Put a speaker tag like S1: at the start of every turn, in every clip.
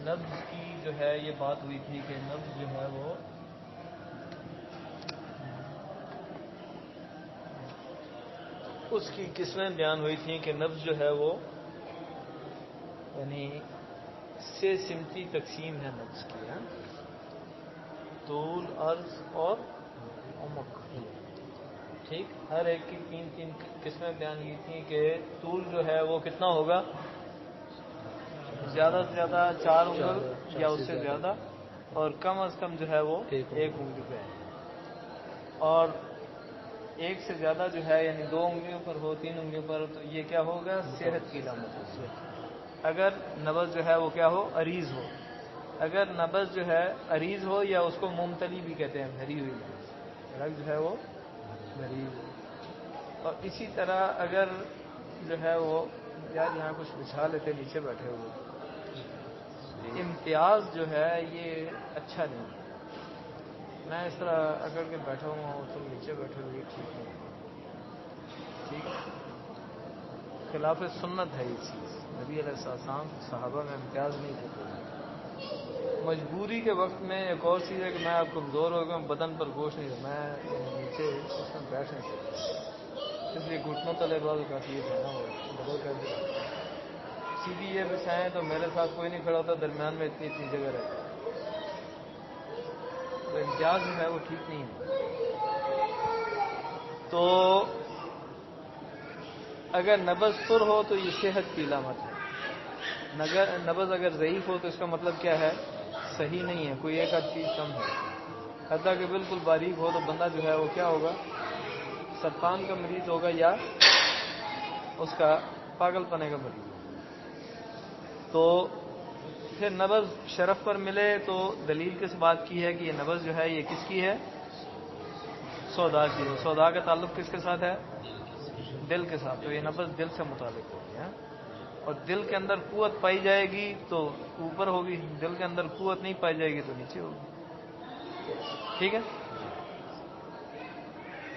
S1: نبض کی جو ہے یہ بات ہوئی تھی کہ نبض جو ہے وہ اس کی قسمیں بیان ہوئی تھیں کہ نبض جو ہے وہ یعنی سے سمتی تقسیم ہے نبض کی، ہے طول، عرض اور عمق. ٹھیک، ہر ایک کی تین تین قسمیں بیان کی تھیں کہ طول جو ہے وہ کتنا ہوگا، زیادہ سے زیادہ 4 انگل یا اس سے زیادہ، اور کم از کم جو ہے وہ 1 انگلی پہ ہے، اور 1 سے زیادہ جو ہے یعنی 2 انگلیوں پر ہو، 3 انگلیوں پر، تو یہ کیا ہوگا، صحت کی علامت ہے. اگر نبض جو ہے وہ کیا ہو، عریض ہو. اگر نبض جو ہے عریض ہو یا اس کو ممتلی بھی کہتے ہیں، بھری ہوئی نبض، رگ جو ہے وہ بھری ہوئی. اور اسی طرح اگر جو ہے وہ، یار یہاں کچھ بچھا لیتے، نیچے بیٹھے ہوئے، امتیاز جو ہے یہ اچھا نہیں. میں اس طرح اکڑ کے بیٹھا ہوا ہوں، تم نیچے بیٹھے ہوئے، ٹھیک نہیں. ٹھیک، خلاف سنت ہے یہ چیز. نبی علیہ السلام صحابہ میں امتیاز نہیں دیتے. مجبوری کے وقت میں ایک اور چیز ہے کہ میں اب کمزور ہو گیا ہوں، بدن پر گوشت نہیں، میں نیچے اس میں بیٹھ نہیں سکتا، اس لیے گھٹنوں تلے بعض کافی ہے نا، وہ ڈبل کر دیا. سیدھی یہ بچھائیں تو میرے ساتھ کوئی نہیں کھڑا ہوتا، درمیان میں اتنی اتنی جگہ رہتی ہے، تو امتیاز جو ہے وہ ٹھیک نہیں ہے. تو اگر نبض پر ہو تو یہ صحت کی علامت ہے. نبض اگر ضعیف ہو تو اس کا مطلب کیا ہے، صحیح نہیں ہے، کوئی ایک آدھ چیز کم ہے. حتیٰ کہ بالکل باریک ہو تو بندہ جو ہے وہ کیا ہوگا، سرطان کا مریض ہوگا یا اس کا پاگل پنے کا مریض ہوگا. تو پھر نبض شرف پر ملے تو دلیل کس بات کی ہے کہ یہ نبض جو ہے یہ کس کی ہے، سودا کی ہے. سودا کا تعلق کس کے ساتھ ہے، دل کے ساتھ. تو یہ نبض دل سے متعلق ہوگی ہے، اور دل کے اندر قوت پائی جائے گی تو اوپر ہوگی، دل کے اندر قوت نہیں پائی جائے گی تو نیچے ہوگی. ٹھیک ہے.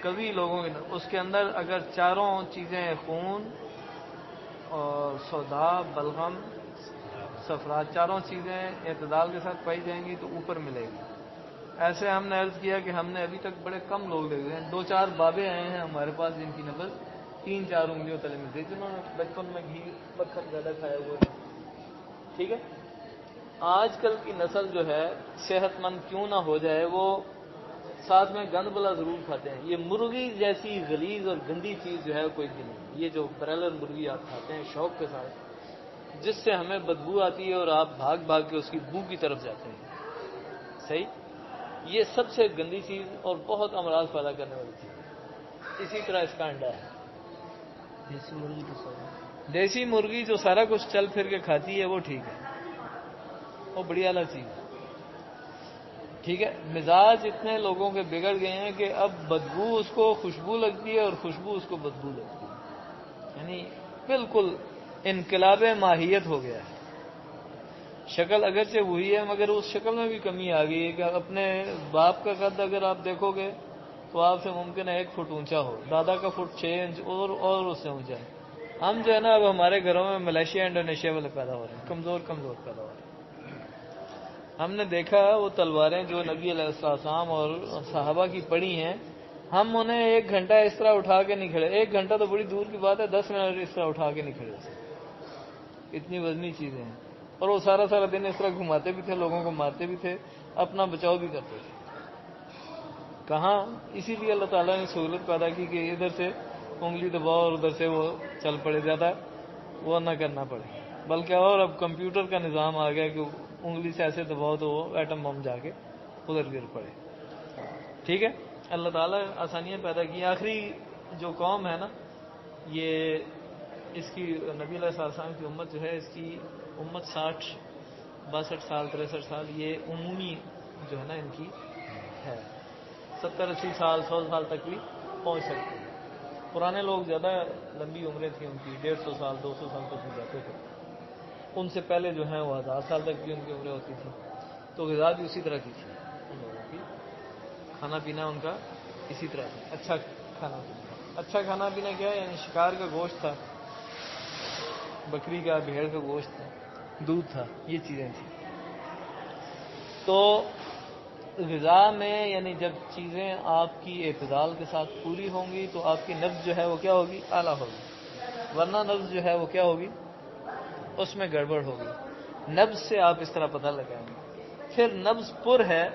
S1: کبھی لوگوں کے اس کے اندر اگر چاروں چیزیں، خون اور سودا، بلغم، صفرات، چاروں چیزیں اعتدال کے ساتھ پائی جائیں گی تو اوپر ملے گی. ایسے ہم نے عرض کیا کہ ہم نے ابھی تک بڑے کم لوگ دیکھے ہیں، 2-4 بابے آئے ہیں ہمارے پاس جن کی نبض 3-4 انگلیوں تلے ملتی، جنہوں نے بچپن میں گھی مکھن زیادہ کھایا ہوئے. ٹھیک ہے. آج کل کی نسل جو ہے صحت مند کیوں نہ ہو جائے، وہ ساتھ میں گند بلا ضرور کھاتے ہیں. یہ مرغی جیسی غلیظ اور گندی چیز جو ہے کوئی بھی نہیں. یہ جو برائلر مرغی آپ کھاتے ہیں شوق کے ساتھ، جس سے ہمیں بدبو آتی ہے اور آپ بھاگ بھاگ کے اس کی بو کی طرف جاتے ہیں، صحیح، یہ سب سے گندی چیز اور بہت امراض پیدا کرنے والی چیز. اسی طرح اس کا انڈا ہے. دیسی مرغی جو سارا کچھ چل پھر کے کھاتی ہے وہ ٹھیک ہے، وہ بڑی اعلیٰ چیز ہے. ٹھیک ہے. مزاج اتنے لوگوں کے بگڑ گئے ہیں کہ اب بدبو اس کو خوشبو لگتی ہے اور خوشبو اس کو بدبو لگتی ہے، یعنی بالکل انقلاب ماہیت ہو گیا ہے. شکل اگرچہ وہی ہے مگر اس شکل میں بھی کمی آ گئی ہے کہ اپنے باپ کا قد اگر آپ دیکھو گے تو آپ سے ممکن ہے 1 فٹ اونچا ہو، دادا کا فٹ 6 انچ اور اس سے اونچا ہے. ہم جو ہے نا اب ہمارے گھروں میں ملیشیا انڈونیشیا والے پیدا ہو رہے ہیں، کمزور کمزور پیدا ہو رہے ہیں. ہم نے دیکھا وہ تلواریں جو نبی علیہ السلام اور صحابہ کی پڑی ہیں، ہم انہیں 1 گھنٹہ اس طرح اٹھا کے نہیں کھڑے. 1 گھنٹہ تو بڑی دور کی بات ہے، 10 منٹ اس طرح اٹھا کے نہیں کھڑے، اتنی وزنی چیزیں ہیں. اور وہ سارا سارا دن اس طرح گھماتے بھی تھے، لوگوں کو مارتے بھی تھے، اپنا بچاؤ بھی کرتے تھے. کہاں، اسی لیے اللہ تعالیٰ نے سہولت پیدا کی کہ ادھر سے انگلی دباؤ اور ادھر سے وہ چل پڑے، زیادہ وہ نہ کرنا پڑے. بلکہ اور اب کمپیوٹر کا نظام آ گیا کہ انگلی سے ایسے دباؤ تو وہ ایٹم بم جا کے ادھر گر پڑے. ٹھیک ہے. اللہ تعالیٰ آسانیاں پیدا کی. آخری جو قوم ہے نا، یہ اس کی نبی علیہ السلام کی امت جو ہے، اس کی امت 62 سال 63 سال یہ عمومی جو ہے نا ان کی ہے. 70-80 سال 100 سال تک بھی پہنچ سکتے ہیں. پرانے لوگ زیادہ لمبی عمریں تھیں ان کی، 150 سال 200 سال تک بھی جاتے تھے. ان سے پہلے جو ہیں وہ 1000 سال تک بھی ان کی عمریں ہوتی تھیں. تو غذا بھی اسی طرح کی تھی ان لوگوں کی، کھانا پینا ان کا اسی طرح تھا. اچھا کھانا پینا، اچھا کھانا پینا کیا ہے، یعنی شکار کا گوشت تھا، بکری کا، بھیڑ کا گوشت تھا، دودھ تھا، یہ چیزیں تھیں. تو غذا میں یعنی جب چیزیں آپ کی اعتدال کے ساتھ پوری ہوں گی تو آپ کی نبض جو ہے وہ کیا ہوگی؟ اعلیٰ ہوگی، ورنہ نبض جو ہے وہ کیا ہوگی؟ اس میں گڑبڑ ہوگی۔ نبض سے آپ اس طرح پتہ لگائیں گے۔ پھر نبض پر ہے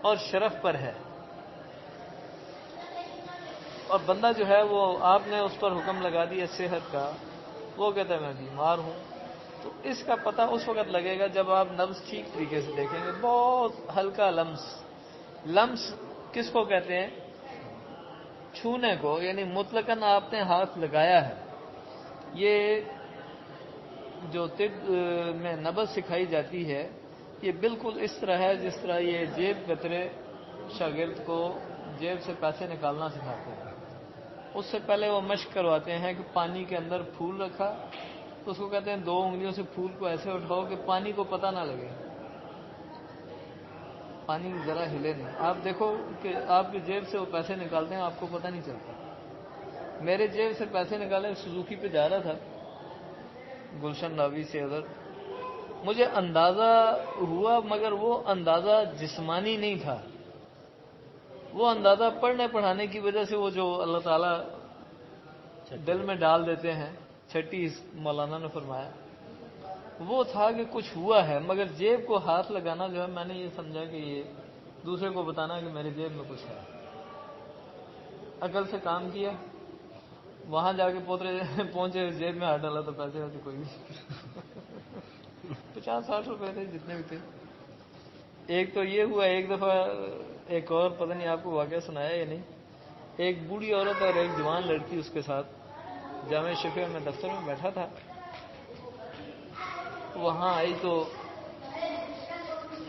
S1: اور شرف پر ہے، اور بندہ جو ہے وہ آپ نے اس پر حکم لگا دیا صحت کا، وہ کہتا ہے میں بیمار ہوں، تو اس کا پتہ اس وقت لگے گا جب آپ نبض ٹھیک طریقے سے دیکھیں گے۔ بہت ہلکا لمس، لمس کس کو کہتے ہیں؟ چھونے کو، یعنی مطلقاً آپ نے ہاتھ لگایا ہے۔ یہ جو طب میں نبض سکھائی جاتی ہے یہ بالکل اس طرح ہے جس طرح یہ جیب کترے شاگرد کو جیب سے پیسے نکالنا سکھاتے ہیں۔ اس سے پہلے وہ مشق کرواتے ہیں کہ پانی کے اندر پھول رکھا تو اس کو کہتے ہیں 2 انگلیوں سے پھول کو ایسے اٹھاؤ کہ پانی کو پتہ نہ لگے، پانی ذرا ہلے نہیں۔ آپ دیکھو کہ آپ کی جیب سے وہ پیسے نکالتے ہیں، آپ کو پتہ نہیں چلتا۔ میرے جیب سے پیسے نکالے، سوزوکی پہ جا رہا تھا گلشن راوی سے ادھر، مجھے اندازہ ہوا مگر وہ اندازہ جسمانی نہیں تھا، وہ اندازہ پڑھنے پڑھانے کی وجہ سے وہ جو اللہ تعالیٰ دل میں ڈال دیتے ہیں، چھٹی مولانا نے فرمایا، وہ تھا کہ کچھ ہوا ہے، مگر جیب کو ہاتھ لگانا جو ہے میں نے یہ سمجھا کہ یہ دوسرے کو بتانا کہ میرے جیب میں کچھ ہے۔ عقل سے کام کیا، وہاں جا کے پہنچے، جیب میں ہاتھ ڈالا تو پیسے ویسے کوئی نہیں، 50-60 روپے تھے جتنے بھی تھے۔ ایک تو یہ ہوا، ایک دفعہ ایک اور پتہ نہیں آپ کو واقعہ سنایا یا نہیں، ایک بوڑھی عورت اور ایک جوان لڑکی اس کے ساتھ جامع شفیع میں دفتر میں بیٹھا تھا، وہاں آئی تو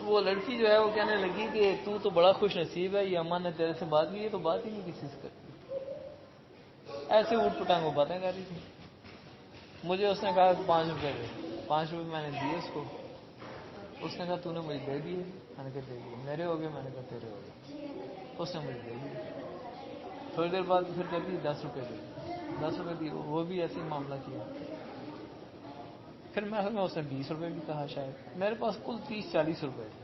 S1: وہ لڑکی جو ہے وہ کہنے لگی کہ تو بڑا خوش نصیب ہے، یہ اماں نے تیرے سے بات کی، یہ تو بات ہی نہیں کسی سے کرتی، ایسے اوٹ پٹانگ وہ باتیں کر رہی تھی۔ مجھے اس نے کہا 5 روپے دے، 5 روپے میں نے دیے اس کو، اس نے کہا تو نے مجھے دے دیے، میں نے کہا دے دیے، میرے ہو گئے، میں نے کہا تیرے ہو گئے، اس نے مجھے دے دیے۔ تھوڑی دیر بعد پھر کہتی 10 روپے دے، 10 روپے دی، وہ بھی ایسے ہی معاملہ کیا۔ پھر میں اس نے 20 روپے بھی کہا، شاید میرے پاس کل 30-40 روپے تھے۔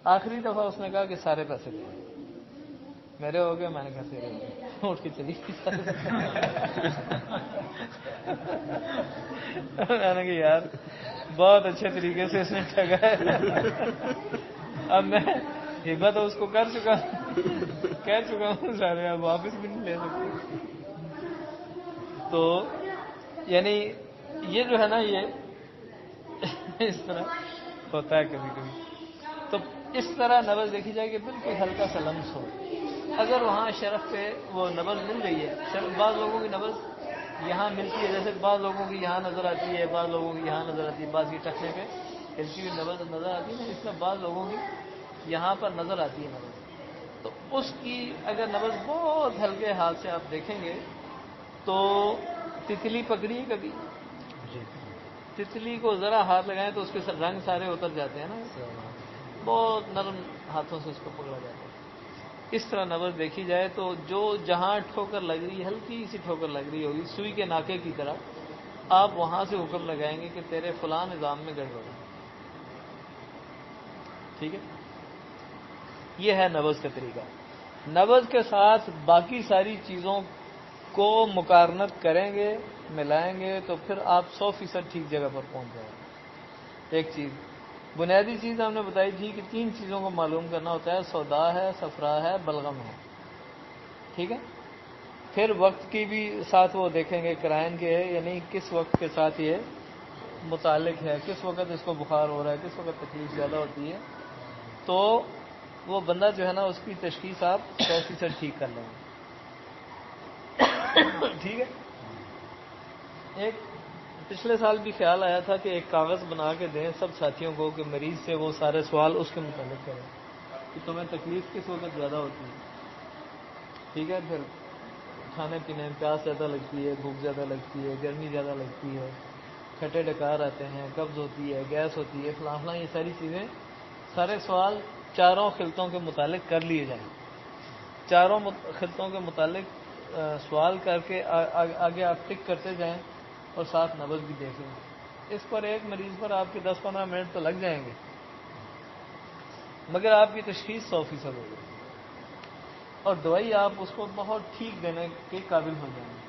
S1: آخری دفعہ اس نے کہا کہ سارے پیسے دے، میرے ہو گئے، میں نے کہا تیرے ہو گئے، اٹھ کے چلی گئی۔ میں نے کہا یار بہت اچھے طریقے سے اس نے ٹھگا ہے، اب میں ہبہ تو اس کو کر چکا، کہہ چکا ہوں، سارے اب واپس بھی نہیں لے سکتے۔ تو یعنی یہ جو ہے نا یہ اس طرح ہوتا ہے کبھی کبھی۔ تو اس طرح نبض دیکھی جائے کہ بالکل ہلکا سا لمس ہو، اگر وہاں شرف پہ وہ نبض مل رہی ہے، بعض لوگوں کی نبض یہاں ملتی ہے، جیسے بعض لوگوں کی یہاں نظر آتی ہے، بعض لوگوں کی یہاں نظر آتی ہے، بعض کی ٹکنے پہ ہلکی ہوئی نبض نظر آتی ہے، اس میں بعض لوگوں کی یہاں پر نظر آتی ہے نبض، تو اس کی اگر نبض بہت ہلکے ہاتھ سے آپ دیکھیں گے تو تتلی پکڑی کبھی، تتلی کو ذرا ہاتھ لگائیں تو اس کے رنگ سارے اتر جاتے ہیں نا، بہت نرم ہاتھوں سے اس کو پکڑا جاتا ہے۔ اس طرح نبض دیکھی جائے تو جو جہاں ٹھوکر لگ رہی ہے، ہلکی سی ٹھوکر لگ رہی ہوگی سوئی کے ناکے کی طرح، آپ وہاں سے حکم لگائیں گے کہ تیرے فلاں نظام میں گڑبڑ ہے، ٹھیک ہے؟ یہ ہے نبض کا طریقہ۔ نبض کے ساتھ باقی ساری چیزوں کو مقارنت کریں گے، ملائیں گے تو پھر آپ 100% ٹھیک جگہ پر پہنچ جائیں گے۔ ایک چیز بنیادی چیز ہم نے بتائی تھی کہ 3 چیزوں کو معلوم کرنا ہوتا ہے، سودا ہے، صفرا ہے، بلغم ہے، ٹھیک ہے؟ پھر وقت کی بھی ساتھ وہ دیکھیں گے، قرائن کے ہے یعنی کس وقت کے ساتھ یہ متعلق ہے، کس وقت اس کو بخار ہو رہا ہے، کس وقت تکلیف زیادہ ہوتی ہے، تو وہ بندہ جو ہے نا اس کی تشخیص آپ 100% ٹھیک کر لیں گے، ٹھیک ہے؟ ایک پچھلے سال بھی خیال آیا تھا کہ ایک کاغذ بنا کے دیں سب ساتھیوں کو کہ مریض سے وہ سارے سوال اس کے متعلق کریں کہ تمہیں تکلیف کس وقت زیادہ ہوتی ہے، ٹھیک ہے؟ پھر کھانے پینے میں پیاس زیادہ لگتی ہے، بھوک زیادہ لگتی ہے، گرمی زیادہ لگتی ہے، کھٹے ڈکار آتے ہیں، قبض ہوتی ہے، گیس ہوتی ہے، فلاں فلاں، یہ ساری چیزیں، سارے سوال چاروں خلطوں کے متعلق کر لیے جائیں، چاروں خلطوں کے متعلق سوال کر کے آگے آپ ٹک کرتے جائیں اور ساتھ نبض بھی دیکھ لیں۔ اس پر ایک مریض پر آپ کے 10-15 منٹ تو لگ جائیں گے، مگر آپ کی تشخیص 100% ہو گئی اور دوائی آپ اس کو بہت ٹھیک دینے کے قابل ہو جائیں گے۔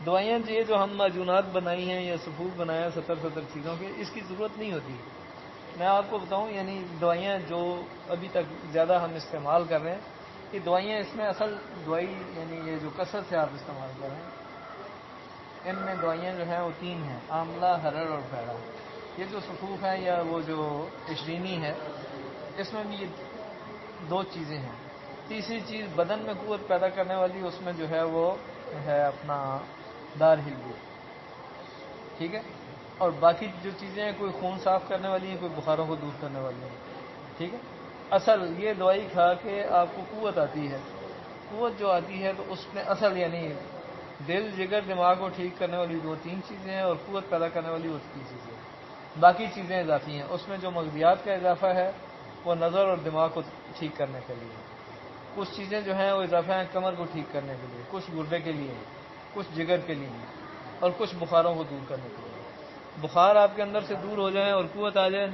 S1: دوائیاں یہ جو ہم معجونات بنائی ہیں یا سفوف بنایا 70 چیزوں کے، اس کی ضرورت نہیں ہوتی۔ میں آپ کو بتاؤں، یعنی دوائیاں جو ابھی تک زیادہ ہم استعمال کر رہے ہیں، یہ دوائیاں، اس میں اصل دوائی یعنی یہ جو کثرت سے آپ استعمال کر رہے ہیں، ان میں دوائیاں جو ہیں وہ 3 ہیں: آملہ، ہرڑ اور پیڑا۔ یہ جو سفوف ہے یا وہ جو اشرینی ہے، اس میں بھی یہ 2 چیزیں ہیں۔ تیسری چیز بدن میں قوت پیدا کرنے والی، اس میں جو ہے وہ ہے اپنا دار ہلدی، ٹھیک ہے۔ اور باقی جو چیزیں ہیں، کوئی خون صاف کرنے والی ہیں، کوئی بخاروں کو دور کرنے والی ہیں، ٹھیک ہے۔ اصل یہ دوائی کھا کے آپ کو قوت آتی ہے۔ قوت جو آتی ہے تو اس میں اصل یعنی دل، جگر، دماغ کو ٹھیک کرنے والی 2-3 چیزیں ہیں، اور قوت پیدا کرنے والی وہ 3 چیزیں ہیں۔ باقی چیزیں اضافی ہیں۔ اس میں جو مغزیات کا اضافہ ہے وہ نظر اور دماغ کو ٹھیک کرنے کے لیے، کچھ چیزیں جو ہیں وہ اضافہ ہیں کمر کو ٹھیک کرنے کے لیے، کچھ گردے کے لیے، کچھ جگر کے لیے، اور کچھ بخاروں کو دور کرنے کے لیے۔ بخار آپ کے اندر سے دور ہو جائے اور قوت آ جائے،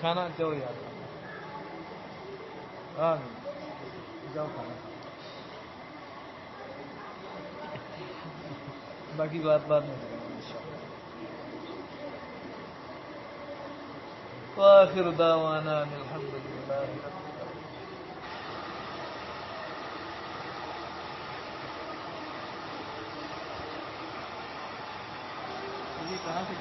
S1: کھانا جاؤ یار، ہاں جاؤ کھانا، باقی بات میں کریں گے انشاءاللہ۔ وآخر دعوانا ان الحمد للہ رب العالمین۔ جی کہاں سے